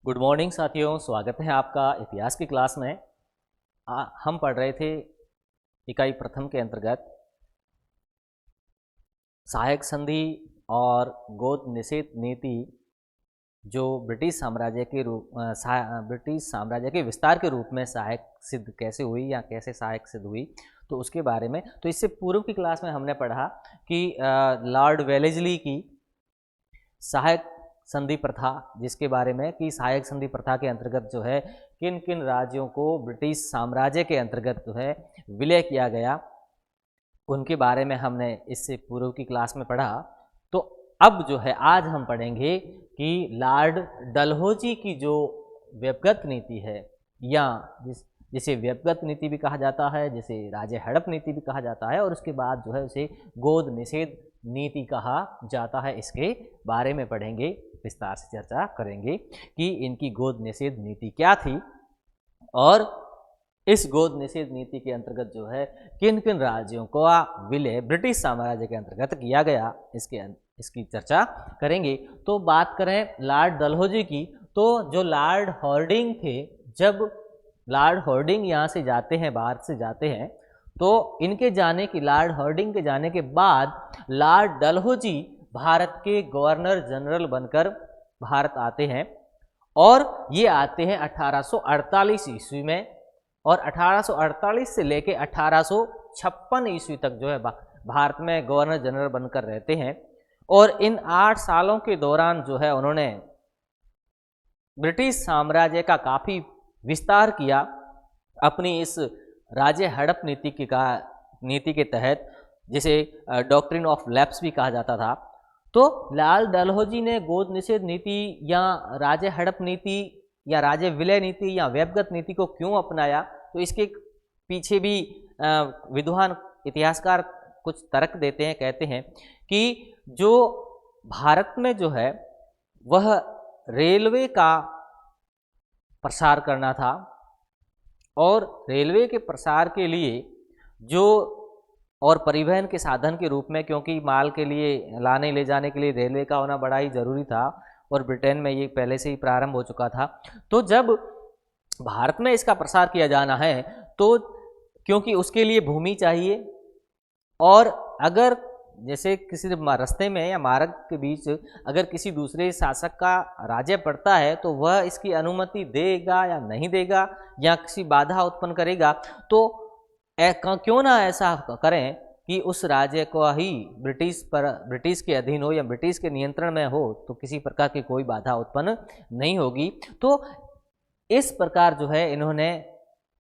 Good morning साथियों, स्वागत है आपका इतिहास की क्लास में। हम पढ़ रहे थे इकाई प्रथम के अंतर्गत सहायक संधि और गोद निषेध नीति जो ब्रिटिश साम्राज्य के विस्तार के रूप में सहायक सिद्ध कैसे हुई या कैसे सहायक सिद्ध हुई, तो उसके बारे में। तो इससे पूर्व की क्लास में हमने पढ़ा कि लॉर्ड वेलेस्ली की सहायक संधि प्रथा, जिसके बारे में कि सहायक संधि प्रथा के अंतर्गत जो है किन किन राज्यों को ब्रिटिश साम्राज्य के अंतर्गत जो है विलय किया गया, उनके बारे में हमने इससे पूर्व की क्लास में पढ़ा। तो अब जो है आज हम पढ़ेंगे कि लॉर्ड डलहौजी की जो व्यक्तिगत नीति है, या जिसे व्यक्तिगत नीति भी कहा जाता है, जिसे राजे हड़प नीति भी कहा जाता है, और उसके बाद जो है उसे गोद निषेध नीति कहा जाता है। इसके बारे में पढ़ेंगे, विस्तार से चर्चा करेंगे कि इनकी गोद निषेध नीति क्या थी और इस गोद निषेध नीति के अंतर्गत जो है किन किन राज्यों को विलय ब्रिटिश साम्राज्य के अंतर्गत किया गया, इसकी चर्चा करेंगे। तो बात करें लॉर्ड डलहौजी की, तो जो लॉर्ड हॉर्डिंग थे, जब लॉर्ड हॉर्डिंग यहाँ से जाते हैं, बाहर से जाते हैं, तो इनके जाने की, लॉर्ड हॉर्डिंग के जाने के बाद लॉर्ड डलहौजी भारत के गवर्नर जनरल बनकर भारत आते हैं, और ये आते हैं 1848 ईस्वी में, और 1848 से लेके 1856 ईस्वी तक जो है भारत में गवर्नर जनरल बनकर रहते हैं। और इन 8 सालों के दौरान जो है उन्होंने ब्रिटिश साम्राज्य का काफ़ी विस्तार किया अपनी इस राजे हड़प नीति के तहत, जिसे डॉक्ट्रिन ऑफ लैप्स भी कहा जाता था। तो लॉर्ड डलहौजी ने गोद निषेध नीति या राजे हड़प नीति या राजे विलय नीति या व्यक्तिगत नीति को क्यों अपनाया, तो इसके पीछे भी विद्वान इतिहासकार कुछ तर्क देते हैं। कहते हैं कि जो भारत में जो है वह रेलवे का प्रसार करना था, और रेलवे के प्रसार के लिए जो और परिवहन के साधन के रूप में, क्योंकि माल के लिए लाने ले जाने के लिए रेलवे का होना बड़ा ही ज़रूरी था, और ब्रिटेन में ये पहले से ही प्रारंभ हो चुका था। तो जब भारत में इसका प्रसार किया जाना है, तो क्योंकि उसके लिए भूमि चाहिए, और अगर जैसे किसी रास्ते में या मार्ग के बीच अगर किसी दूसरे शासक का राज्य पड़ता है, तो वह इसकी अनुमति देगा या नहीं देगा, या किसी बाधा उत्पन्न करेगा, तो क्यों ना ऐसा करें कि उस राज्य को ही ब्रिटिश के अधीन हो या ब्रिटिश के नियंत्रण में हो, तो किसी प्रकार की कोई बाधा उत्पन्न नहीं होगी। तो इस प्रकार जो है इन्होंने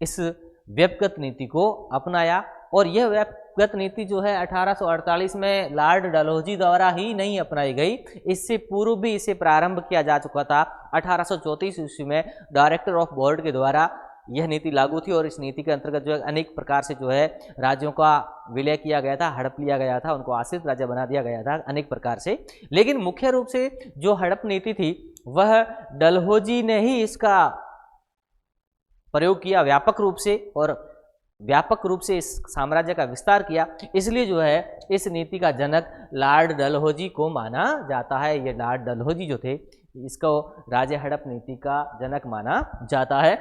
इस व्यक्तिगत नीति को अपनाया, और यह व्यक्तिगत नीति जो है 1848 में लॉर्ड डलहौजी द्वारा ही नहीं अपनाई गई, इससे पूर्व भी इसे प्रारंभ किया जा चुका था। 1834 ईस्वी में डायरेक्टर ऑफ बोर्ड के द्वारा यह नीति लागू थी, और इस नीति के अंतर्गत जो है अनेक प्रकार से जो है राज्यों का विलय किया गया था, हड़प लिया गया था, उनको आश्रित राज्य बना दिया गया था अनेक प्रकार से। लेकिन मुख्य रूप से जो हड़प नीति थी वह डलहौजी ने ही इसका प्रयोग किया व्यापक रूप से, और व्यापक रूप से इस साम्राज्य का विस्तार किया। इसलिए जो है इस नीति का जनक लॉर्ड डलहौजी को माना जाता है। ये लॉर्ड डलहौजी जो थे, इसको राजे हड़प नीति का जनक माना जाता है।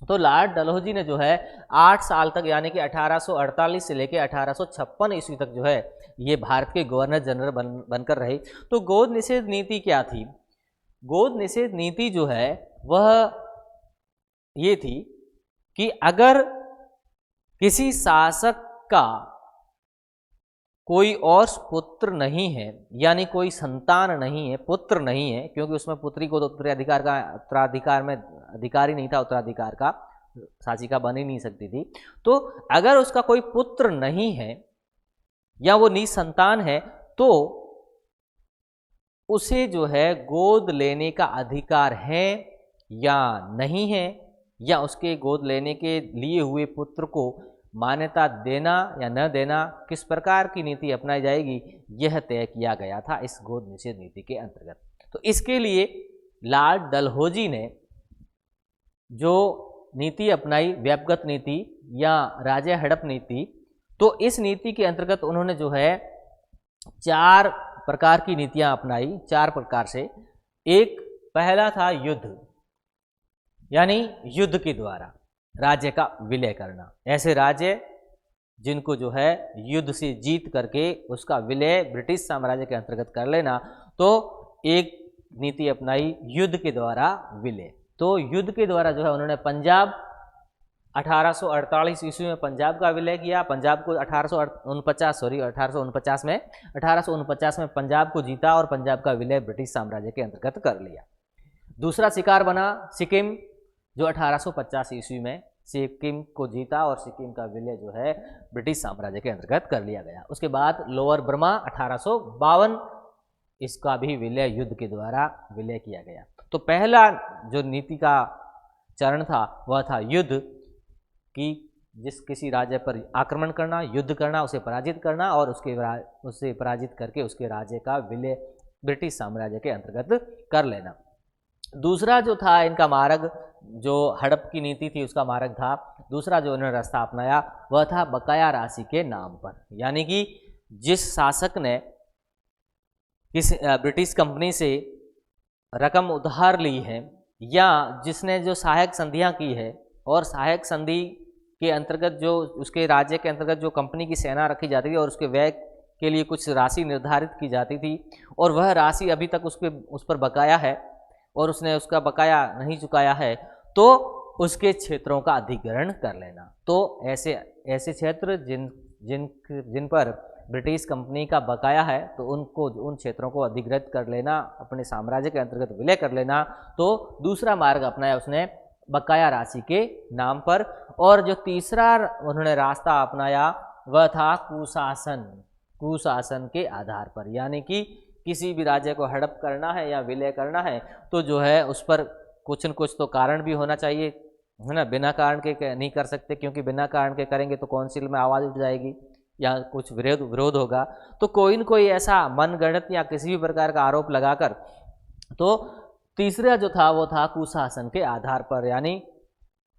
तो लॉर्ड डलहौजी ने जो है 8 साल तक, यानी कि 1848 से लेकर 1856 ईस्वी तक जो है ये भारत के गवर्नर जनरल बनकर रहे। तो गोद निषेध नीति क्या थी? गोद निषेध नीति जो है वह ये थी कि अगर किसी शासक का कोई और पुत्र नहीं है, यानी कोई संतान नहीं है, पुत्र नहीं है, क्योंकि उसमें पुत्री को तो उत्तराधिकार में अधिकार ही नहीं था, उत्तराधिकार का शासिका बन ही नहीं सकती थी। तो अगर उसका कोई पुत्र नहीं है या वो निसंतान है, तो उसे जो है गोद लेने का अधिकार है या नहीं है, या उसके गोद लेने के लिए हुए पुत्र को मान्यता देना या न देना, किस प्रकार की नीति अपनाई जाएगी, यह तय किया गया था इस गोद निषेध नीति के अंतर्गत। तो इसके लिए लॉर्ड डलहौजी ने जो नीति अपनाई, व्यक्तिगत नीति या राजे हड़प नीति, तो इस नीति के अंतर्गत उन्होंने जो है 4 प्रकार की नीतियां अपनाई, 4 प्रकार से। एक पहला था युद्ध, यानी युद्ध के द्वारा राज्य का विलय करना। ऐसे राज्य जिनको जो है युद्ध से जीत करके उसका विलय ब्रिटिश साम्राज्य के अंतर्गत कर लेना, तो एक नीति अपनाई युद्ध के द्वारा विलय। तो युद्ध के द्वारा जो है उन्होंने पंजाब 1848 ईस्वी में पंजाब का विलय किया। पंजाब को 1849 में पंजाब को जीता और पंजाब का विलय ब्रिटिश साम्राज्य के अंतर्गत कर लिया। दूसरा शिकार बना सिक्किम, जो 1850 ईस्वी में सिक्किम को जीता और सिक्किम का विलय जो है ब्रिटिश साम्राज्य के अंतर्गत कर लिया गया। उसके बाद लोअर बर्मा 1852, इसका भी विलय युद्ध के द्वारा विलय किया गया। तो पहला जो नीति का चरण था वह था युद्ध कि किसी राज्य पर आक्रमण करना, युद्ध करना, उसे पराजित करना और उसे पराजित करके उसके राज्य का विलय ब्रिटिश साम्राज्य के अंतर्गत कर लेना। दूसरा जो था इनका मार्ग, जो हड़प की नीति थी उसका मार्ग था, दूसरा जो इन्होंने रास्ता अपनाया वह था बकाया राशि के नाम पर। यानी कि जिस शासक ने किस ब्रिटिश कंपनी से रकम उधार ली है या जिसने जो सहायक संधियां की है और सहायक संधि के अंतर्गत जो उसके राज्य के अंतर्गत जो कंपनी की सेना रखी जाती थी और उसके व्यय के लिए कुछ राशि निर्धारित की जाती थी और वह राशि अभी तक उस पर बकाया है और उसने उसका बकाया नहीं चुकाया है, तो उसके क्षेत्रों का अधिग्रहण कर लेना। तो ऐसे क्षेत्र जिन पर ब्रिटिश कंपनी का बकाया है तो उन क्षेत्रों को अधिग्रहित कर लेना, अपने साम्राज्य के अंतर्गत विलय कर लेना। तो दूसरा मार्ग अपनाया उसने बकाया राशि के नाम पर। और जो तीसरा उन्होंने रास्ता अपनाया वह था कुशासन के आधार पर। यानी कि किसी भी राज्य को हड़प करना है या विलय करना है तो जो है उस पर कुछ न कुछ तो कारण भी होना चाहिए, है ना। बिना कारण के नहीं कर सकते, क्योंकि बिना कारण के करेंगे तो काउंसिल में आवाज़ उठ जाएगी या कुछ विरोध होगा। तो कोई न कोई ऐसा मनगढ़ंत या किसी भी प्रकार का आरोप लगाकर, तो तीसरा जो था वो था कुशासन के आधार पर। यानी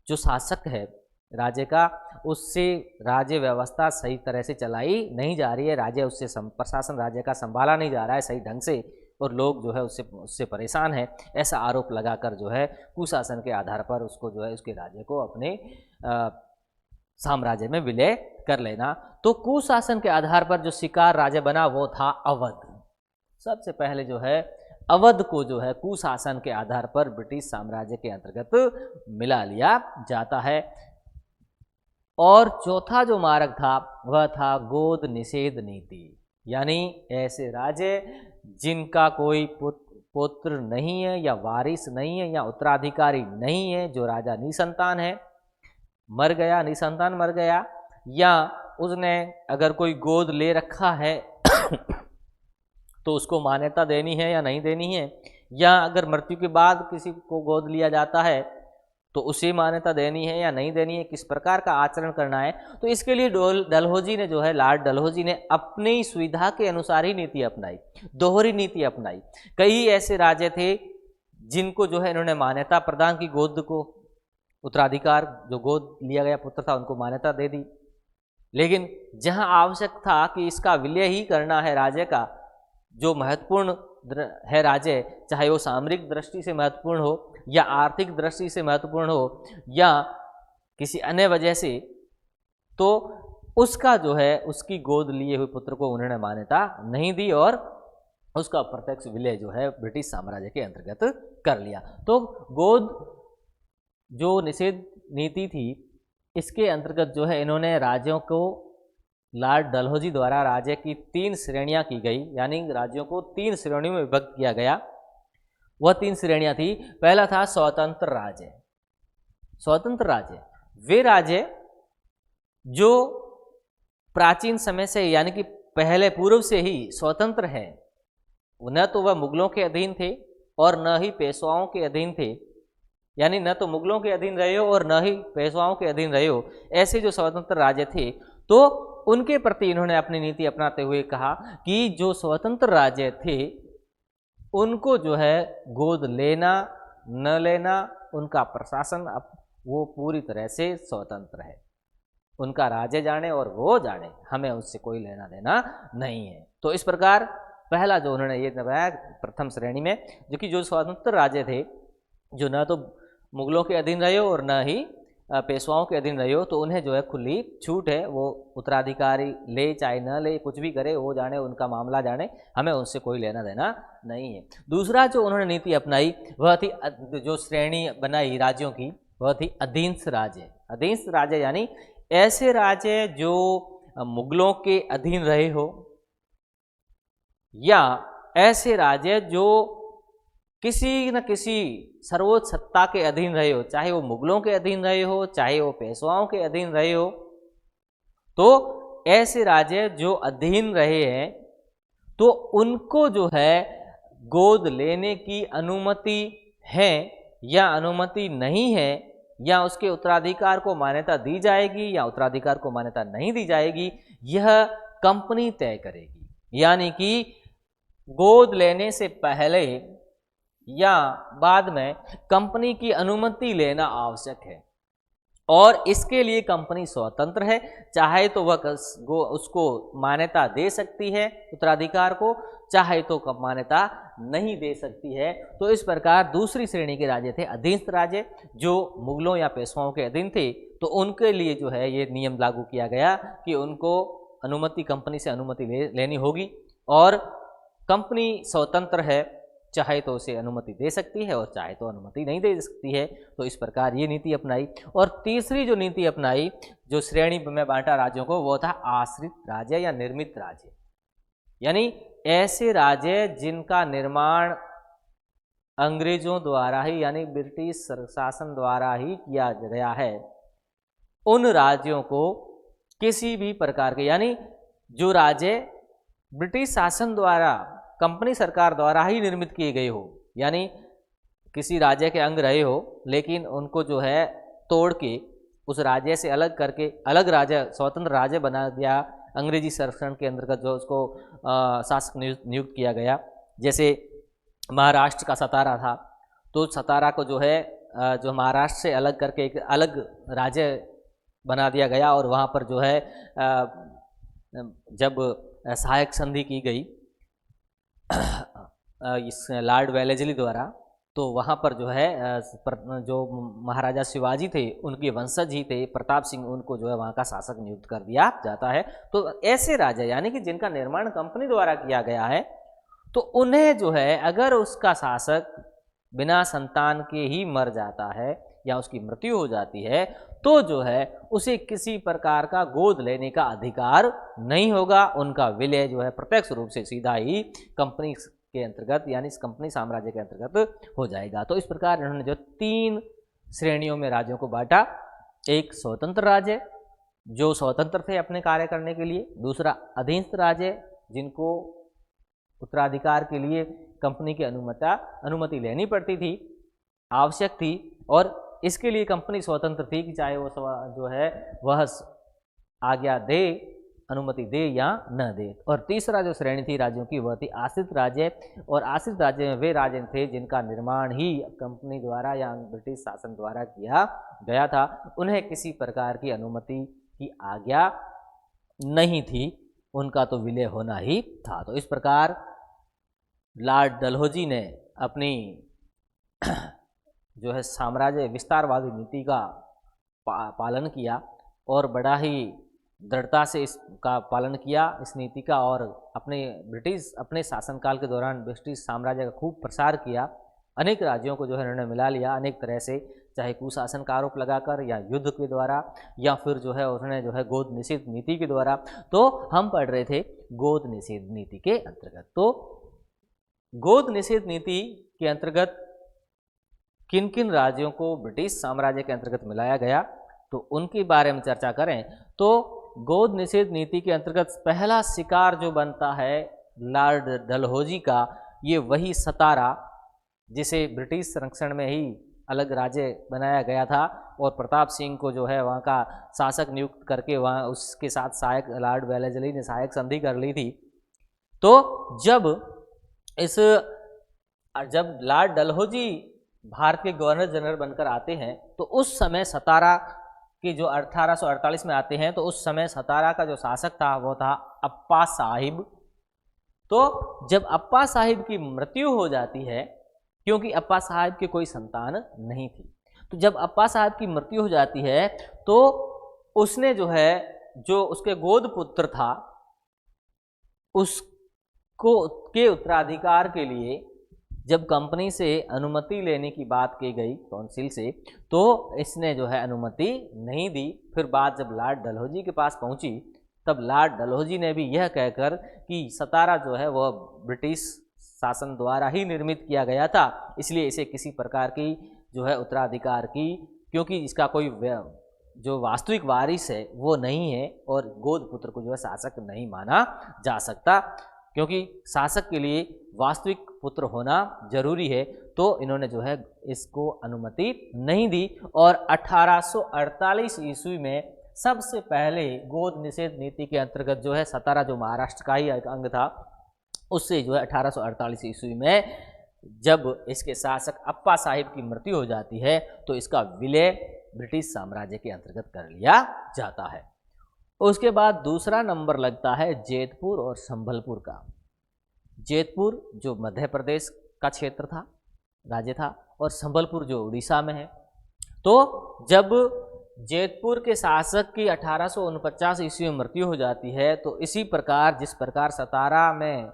जो शासक है राज्य का, उससे राज्य व्यवस्था सही तरह से चलाई नहीं जा रही है, राज्य उससे प्रशासन राज्य का संभाला नहीं जा रहा है सही ढंग से और लोग जो है उससे परेशान है, ऐसा आरोप लगाकर जो है कुशासन के आधार पर उसको जो है उसके राज्य को अपने साम्राज्य में विलय कर लेना। तो कुशासन के आधार पर जो शिकार राज्य बना वो था अवध। सबसे पहले जो है अवध को जो है कुशासन के आधार पर ब्रिटिश साम्राज्य के अंतर्गत मिला लिया जाता है। और चौथा जो मार्ग था वह था गोद निषेध नीति। यानी ऐसे राज्य जिनका कोई पुत्र नहीं है या वारिस नहीं है या उत्तराधिकारी नहीं है, जो राजा निसंतान है, मर गया, निसंतान मर गया, या उसने अगर कोई गोद ले रखा है तो उसको मान्यता देनी है या नहीं देनी है, या अगर मृत्यु के बाद किसी को गोद लिया जाता है तो उसे मान्यता देनी है या नहीं देनी है, किस प्रकार का आचरण करना है। तो इसके लिए डलहौजी ने जो है, लॉर्ड डलहौजी ने अपनी सुविधा के अनुसार ही नीति अपनाई, दोहरी नीति अपनाई। कई ऐसे राज्य थे जिनको जो है इन्होंने मान्यता प्रदान की, गोद को, उत्तराधिकार, जो गोद लिया गया पुत्र था उनको मान्यता दे दी। लेकिन जहां आवश्यक था कि इसका विलय ही करना है राज्य का, जो महत्वपूर्ण है राज्य, चाहे वो सामरिक दृष्टि से महत्वपूर्ण हो या आर्थिक दृष्टि से महत्वपूर्ण हो या किसी अन्य वजह से, तो उसका जो है उसकी गोद लिए हुए पुत्र को उन्होंने मान्यता नहीं दी और उसका प्रत्यक्ष विलय जो है ब्रिटिश साम्राज्य के अंतर्गत कर लिया। तो गोद जो निषेध नीति थी, इसके अंतर्गत जो है इन्होंने राज्यों को, लॉर्ड डलहौजी द्वारा राज्य की 3 श्रेणियां की गई। यानी राज्यों को 3 श्रेणियों में विभक्त किया गया। वह 3 श्रेणियां थी। पहला था स्वतंत्र राज्य। स्वतंत्र राज्य वे राज्य जो प्राचीन समय से, यानी कि पहले पूर्व से ही स्वतंत्र है, न तो वह मुगलों के अधीन थे और न ही पेशवाओं के अधीन थे। यानी न तो मुगलों के अधीन रहे हो और न ही पेशवाओं के अधीन रहे हो। ऐसे जो स्वतंत्र राज्य थे, तो उनके प्रति इन्होंने अपनी नीति अपनाते हुए कहा कि जो स्वतंत्र राज्य थे उनको जो है गोद लेना न लेना, उनका प्रशासन वो पूरी तरह से स्वतंत्र है। उनका राज्य जाने और वो जाने, हमें उससे कोई लेना देना नहीं है। तो इस प्रकार पहला जो उन्होंने ये बताया प्रथम श्रेणी में, जो कि जो स्वतंत्र राज्य थे, जो न तो मुगलों के अधीन रहे हो और न ही पेशवाओं के अधीन रहे हो, तो उन्हें जो है खुली छूट है, वो उत्तराधिकारी ले चाहे न ले, कुछ भी करे, वो जाने, उनका मामला जाने, हमें उनसे कोई लेना देना नहीं है। दूसरा जो उन्होंने नीति अपनाई वह थी, जो श्रेणी बनाई राज्यों की, वह थी अधीनस्थ राज्य। अधीनस्थ राज्य यानी ऐसे राज्य जो मुगलों के अधीन रहे हो, या ऐसे राज्य जो किसी न किसी सर्वोच्च सत्ता के अधीन रहे हो, चाहे वो मुगलों के अधीन रहे हो, चाहे वो पेशवाओं के अधीन रहे हो। तो ऐसे राज्य जो अधीन रहे हैं, तो उनको जो है गोद लेने की अनुमति है या अनुमति नहीं है, या उसके उत्तराधिकार को मान्यता दी जाएगी या उत्तराधिकार को मान्यता नहीं दी जाएगी, यह कंपनी तय करेगी। यानी कि गोद लेने से पहले या बाद में कंपनी की अनुमति लेना आवश्यक है, और इसके लिए कंपनी स्वतंत्र है। चाहे तो वह उसको मान्यता दे सकती है उत्तराधिकार को, चाहे तो मान्यता नहीं दे सकती है। तो इस प्रकार दूसरी श्रेणी के राज्य थे अधीनस्थ राज्य, जो मुगलों या पेशवाओं के अधीन थे। तो उनके लिए जो है ये नियम लागू किया गया कि उनको अनुमति, कंपनी से अनुमति लेनी होगी, और कंपनी स्वतंत्र है, चाहे तो उसे अनुमति दे सकती है और चाहे तो अनुमति नहीं दे सकती है। तो इस प्रकार ये नीति अपनाई। और तीसरी जो नीति अपनाई, जो श्रेणी में बांटा राज्यों को, वो था आश्रित राज्य या निर्मित राज्य। यानी ऐसे राज्य जिनका निर्माण अंग्रेजों द्वारा ही, यानी ब्रिटिश शासन द्वारा ही किया गया है, उन राज्यों को किसी भी प्रकार के, यानी जो राज्य ब्रिटिश शासन द्वारा, कंपनी सरकार द्वारा ही निर्मित किए गए हो, यानी किसी राज्य के अंग रहे हो लेकिन उनको जो है तोड़ के उस राज्य से अलग करके अलग राज्य, स्वतंत्र राज्य बना दिया अंग्रेजी संरक्षण के अंतर्गत, जो उसको शासक नियुक्त किया गया। जैसे महाराष्ट्र का सतारा था, तो सतारा को जो है जो महाराष्ट्र से अलग करके एक अलग राज्य बना दिया गया, और वहाँ पर जो है जब सहायक संधि की गई इस लॉर्ड वेलेस्ली द्वारा, तो वहाँ पर जो है जो महाराजा शिवाजी थे, उनके वंशज ही थे प्रताप सिंह, उनको जो है वहाँ का शासक नियुक्त कर दिया जाता है। तो ऐसे राजा, यानी कि जिनका निर्माण कंपनी द्वारा किया गया है, तो उन्हें जो है अगर उसका शासक बिना संतान के ही मर जाता है या उसकी मृत्यु हो जाती है, तो जो है उसे किसी प्रकार का गोद लेने का अधिकार नहीं होगा। उनका विलय जो है प्रत्यक्ष रूप से सीधा ही कंपनी के अंतर्गत, यानी इस कंपनी साम्राज्य के अंतर्गत हो जाएगा। तो इस प्रकार इन्होंने जो 3 श्रेणियों में राज्यों को बांटा, एक स्वतंत्र राज्य जो स्वतंत्र थे अपने कार्य करने के लिए, दूसरा अधीनस्थ राज्य जिनको उत्तराधिकार के लिए कंपनी की अनुमति लेनी पड़ती थी, आवश्यक थी, और इसके लिए कंपनी स्वतंत्र थी कि चाहे वो जो है वह आज्ञा दे, अनुमति दे या न दे। और तीसरा जो श्रेणी थी राज्यों की, वह थी आश्रित राज्य। और आश्रित राज्य में वे राज्य थे जिनका निर्माण ही कंपनी द्वारा या ब्रिटिश शासन द्वारा किया गया था, उन्हें किसी प्रकार की अनुमति की आज्ञा नहीं थी, उनका तो विलय होना ही था। तो इस प्रकार लॉर्ड डलहौजी ने अपनी जो है साम्राज्य विस्तारवादी नीति का पालन किया, और बड़ा ही दृढ़ता से इसका पालन किया, इस नीति का, और अपने शासनकाल के दौरान ब्रिटिश साम्राज्य का खूब प्रसार किया। अनेक राज्यों को जो है उन्होंने मिला लिया अनेक तरह से, चाहे कुशासन का आरोप लगाकर या युद्ध के द्वारा, या फिर जो है उन्होंने जो है गोद निषेध नीति के द्वारा। तो हम पढ़ रहे थे गोद निषेध नीति के अंतर्गत। तो गोद निषेध नीति के अंतर्गत किन किन राज्यों को ब्रिटिश साम्राज्य के अंतर्गत मिलाया गया, तो उनके बारे में चर्चा करें। तो गोद निषेध नीति के अंतर्गत पहला शिकार जो बनता है लॉर्ड डलहौजी का, ये वही सतारा, जिसे ब्रिटिश संरक्षण में ही अलग राज्य बनाया गया था, और प्रताप सिंह को जो है वहाँ का शासक नियुक्त करके वहाँ उसके साथ सहायक लॉर्ड वेलेस्ली ने सहायक संधि कर ली थी। तो जब लॉर्ड डलहौजी भारत के गवर्नर जनरल बनकर आते हैं, तो उस समय सतारा के जो 1848 में आते हैं, तो उस समय सतारा का जो शासक था वो था अप्पा साहिब। तो जब अप्पा साहिब की मृत्यु हो जाती है, क्योंकि अप्पा साहिब की कोई संतान नहीं थी, तो जब अप्पा साहब की मृत्यु हो जाती है तो उसने जो है, जो उसके गोद पुत्र था, उसको के उत्तराधिकार के लिए जब कंपनी से अनुमति लेने की बात की गई काउंसिल से, तो इसने जो है अनुमति नहीं दी। फिर बात जब लॉर्ड डलहौजी के पास पहुंची, तब लॉर्ड डलहौजी ने भी यह कहकर कि सतारा जो है वह ब्रिटिश शासन द्वारा ही निर्मित किया गया था, इसलिए इसे किसी प्रकार की जो है उत्तराधिकार की, क्योंकि इसका कोई जो वास्तविक वारिस है वो नहीं है और गोद पुत्र को जो है शासक नहीं माना जा सकता, क्योंकि शासक के लिए वास्तविक पुत्र होना जरूरी है। तो इन्होंने जो है इसको अनुमति नहीं दी और 1848 ईस्वी में सबसे पहले गोद निषेध नीति के अंतर्गत जो है सतारा, जो महाराष्ट्र का ही एक अंग था, उससे जो है 1848 ईस्वी में जब इसके शासक अप्पा साहिब की मृत्यु हो जाती है तो इसका विलय ब्रिटिश साम्राज्य के अंतर्गत कर लिया जाता है। उसके बाद दूसरा नंबर लगता है जेतपुर और संभलपुर का। जेतपुर जो मध्य प्रदेश का क्षेत्र था, राज्य था, और संभलपुर जो उड़ीसा में है। तो जब जेतपुर के शासक की 1849 ईस्वी में मृत्यु हो जाती है तो इसी प्रकार जिस प्रकार सतारा में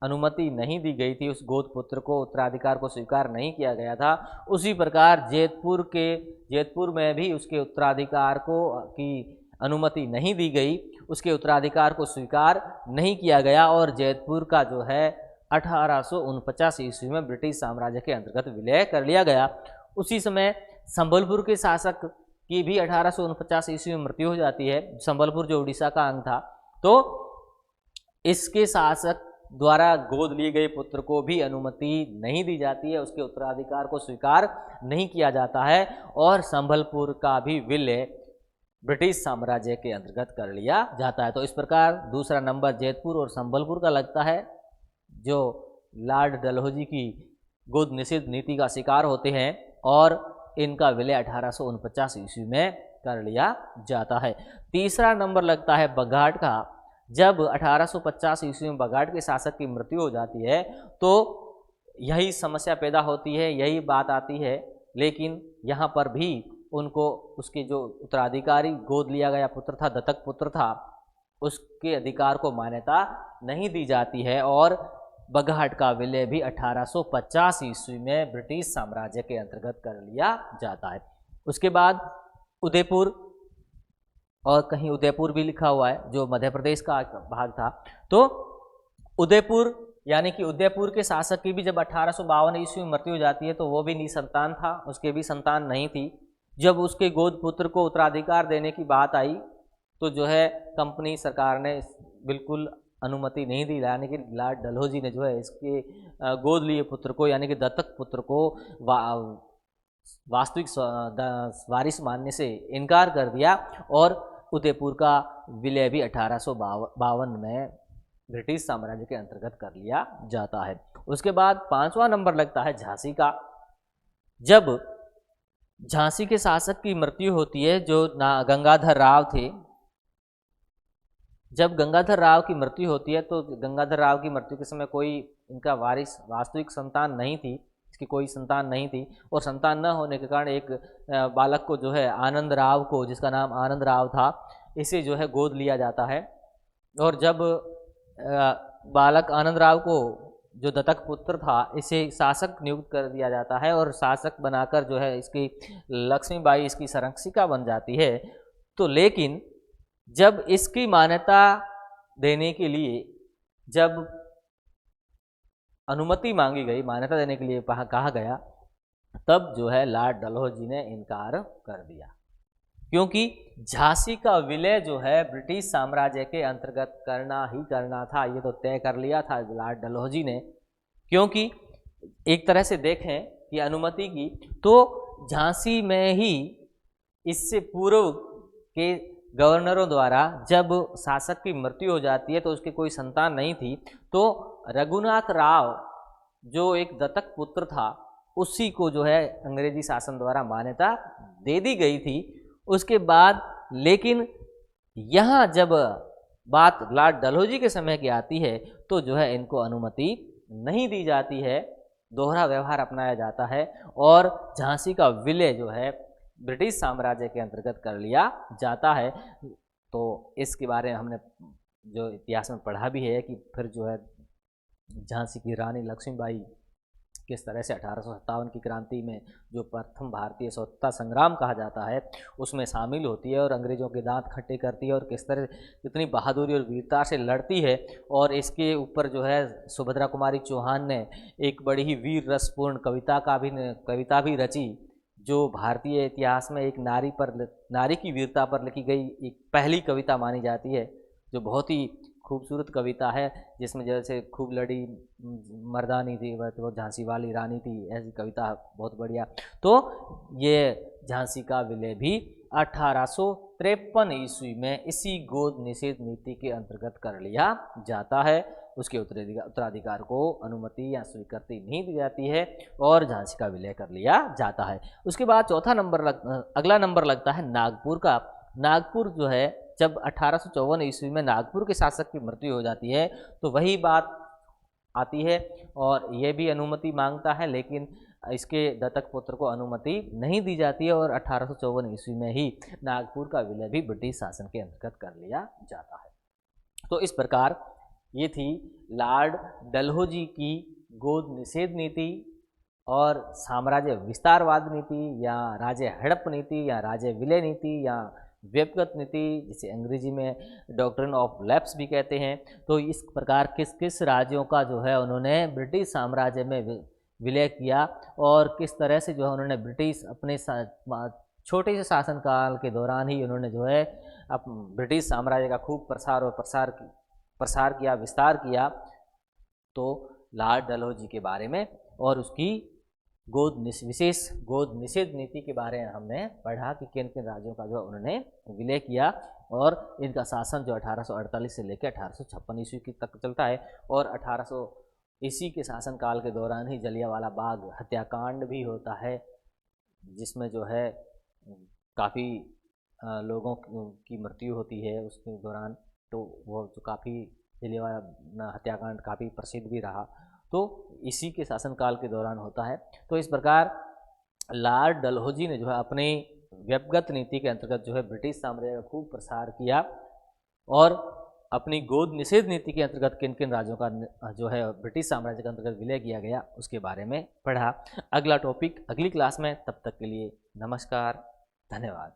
अनुमति नहीं दी गई थी, उस गोद पुत्र को उत्तराधिकार को स्वीकार नहीं किया गया था, उसी प्रकार जेतपुर में भी उसके उत्तराधिकार को की अनुमति नहीं दी गई, उसके उत्तराधिकार को स्वीकार नहीं किया गया और जेतपुर का जो है 1849 ईस्वी में ब्रिटिश साम्राज्य के अंतर्गत विलय कर लिया गया। उसी समय संबलपुर के शासक की भी 1849 ईस्वी में मृत्यु हो जाती है। संबलपुर जो उड़ीसा का अंग था, तो इसके शासक द्वारा गोद लिए गए पुत्र को भी अनुमति नहीं दी जाती है, उसके उत्तराधिकार को स्वीकार नहीं किया जाता है और संबलपुर का भी विलय ब्रिटिश साम्राज्य के अंतर्गत कर लिया जाता है। तो इस प्रकार दूसरा नंबर जेतपुर और संबलपुर का लगता है, जो लॉर्ड डलहौजी की गोद निषेध नीति का शिकार होते हैं और इनका विलय 1849 ईस्वी में कर लिया जाता है। तीसरा नंबर लगता है बघाट का। जब 1850 ईस्वी में बघाट के शासक की मृत्यु हो जाती है तो यही समस्या पैदा होती है, यही बात आती है, लेकिन यहाँ पर भी उनको उसके जो उत्तराधिकारी गोद लिया गया पुत्र था, दत्तक पुत्र था, उसके अधिकार को मान्यता नहीं दी जाती है और बघाट का विलय भी 1850 ईस्वी में ब्रिटिश साम्राज्य के अंतर्गत कर लिया जाता है। उसके बाद उदयपुर, और कहीं उदयपुर भी लिखा हुआ है जो मध्य प्रदेश का भाग था, तो उदयपुर यानी कि उदयपुर के शासक की भी जब 1852 ईस्वी में मृत्यु हो जाती है तो वो भी निसंतान था, उसके भी संतान नहीं थी। जब उसके गोद पुत्र को उत्तराधिकार देने की बात आई तो जो है कंपनी सरकार ने बिल्कुल अनुमति नहीं दी, यानी कि लॉर्ड डलहौजी ने जो है इसके गोद लिए पुत्र को यानी कि दत्तक पुत्र को वास्तविक वारिस मानने से इनकार कर दिया और उदयपुर का विलय भी 1852 में ब्रिटिश साम्राज्य के अंतर्गत कर लिया जाता है। उसके बाद पांचवा नंबर लगता है झांसी का। जब झांसी के शासक की मृत्यु होती है जो गंगाधर राव थे, जब गंगाधर राव की मृत्यु होती है तो गंगाधर राव की मृत्यु के समय कोई इनका वारिस वास्तविक संतान नहीं थी, इसकी कोई संतान नहीं थी और संतान न होने के कारण एक बालक को जो है आनंद राव को, जिसका नाम आनंद राव था, इसे जो है गोद लिया जाता है और जब बालक आनंद राव को जो दत्तक पुत्र था इसे शासक नियुक्त कर दिया जाता है और शासक बनाकर जो है इसकी लक्ष्मीबाई इसकी संरक्षिका बन जाती है। तो लेकिन जब इसकी मान्यता देने के लिए जब अनुमति मांगी गई, मान्यता देने के लिए कहा गया, तब जो है लॉर्ड डलहौजी ने इनकार कर दिया, क्योंकि झांसी का विलय जो है ब्रिटिश साम्राज्य के अंतर्गत करना ही करना था, ये तो तय कर लिया था लॉर्ड डलहौजी ने। क्योंकि एक तरह से देखें कि अनुमति की तो झांसी में ही इससे पूर्व के गवर्नरों द्वारा जब शासक की मृत्यु हो जाती है तो उसके कोई संतान नहीं थी, तो रघुनाथ राव जो एक दत्तक पुत्र था उसी को जो है अंग्रेजी शासन द्वारा मान्यता दे दी गई थी। उसके बाद लेकिन यहाँ जब बात लॉर्ड डलहौजी के समय की आती है तो जो है इनको अनुमति नहीं दी जाती है दोहरा व्यवहार अपनाया जाता है और झांसी का विलय जो है ब्रिटिश साम्राज्य के अंतर्गत कर लिया जाता है। तो इसके बारे में हमने जो इतिहास में पढ़ा भी है कि फिर जो है झांसी की रानी लक्ष्मीबाई किस तरह से 1857 की क्रांति में जो प्रथम भारतीय स्वतंत्रता संग्राम कहा जाता है उसमें शामिल होती है और अंग्रेजों के दांत खट्टे करती है और किस तरह कितनी बहादुरी और वीरता से लड़ती है। और इसके ऊपर जो है सुभद्रा कुमारी चौहान ने एक बड़ी ही वीर रसपूर्ण कविता भी रची, जो भारतीय इतिहास में एक नारी की वीरता पर लिखी गई एक पहली कविता मानी जाती है, जो बहुत ही खूबसूरत कविता है, जिसमें जैसे खूब लड़ी मर्दानी थी वो झांसी वाली रानी थी, ऐसी कविता बहुत बढ़िया। तो ये झांसी का विलय भी 1853 ईस्वी में इसी गोद निषेध नीति के अंतर्गत कर लिया जाता है। उसके उत्तराधिकार को अनुमति या स्वीकृति नहीं दी जाती है और झांसी का विलय कर लिया जाता है। उसके बाद अगला नंबर लगता है नागपुर का। नागपुर जो है जब 1854 ईस्वी में नागपुर के शासक की मृत्यु हो जाती है तो वही बात आती है और ये भी अनुमति मांगता है, लेकिन इसके दत्तक पुत्र को अनुमति नहीं दी जाती है और 1854 ईस्वी में ही नागपुर का विलय भी ब्रिटिश शासन के अंतर्गत कर लिया जाता है। तो इस प्रकार ये थी लॉर्ड डलहौजी की गोद निषेध नीति और साम्राज्य विस्तारवाद नीति या राज्य हड़प नीति या राज्य विलय नीति या व्यक्तिगत नीति, जिसे अंग्रेजी में डॉक्ट्रिन ऑफ लैप्स भी कहते हैं। तो इस प्रकार किस किस राज्यों का जो है उन्होंने ब्रिटिश साम्राज्य में विलय किया और किस तरह से जो है उन्होंने ब्रिटिश अपने छोटे से शासनकाल के दौरान ही उन्होंने जो है ब्रिटिश साम्राज्य का खूब प्रसार किया, विस्तार किया। तो लॉर्ड डलहौजी के बारे में और उसकी विशेष गोद निषेध नीति के बारे में हमने पढ़ा कि किन किन राज्यों का जो उन्होंने विलय किया और इनका शासन जो 1848 से लेकर 1856 ईस्वी तक चलता है और 1800 ईस्वी के शासनकाल के दौरान ही जलियांवाला बाग हत्याकांड भी होता है, जिसमें जो है काफ़ी लोगों की मृत्यु होती है उसके दौरान। तो वो जो काफ़ी जलियांवाला हत्याकांड काफ़ी प्रसिद्ध भी रहा, तो इसी के शासनकाल के दौरान होता है। तो इस प्रकार लॉर्ड डलहौजी ने जो है अपनी व्यक्तिगत नीति के अंतर्गत जो है ब्रिटिश साम्राज्य का खूब प्रसार किया और अपनी गोद निषेध नीति के अंतर्गत किन किन राज्यों का जो है ब्रिटिश साम्राज्य के अंतर्गत विलय किया गया उसके बारे में पढ़ा। अगला टॉपिक अगली क्लास में, तब तक के लिए नमस्कार, धन्यवाद।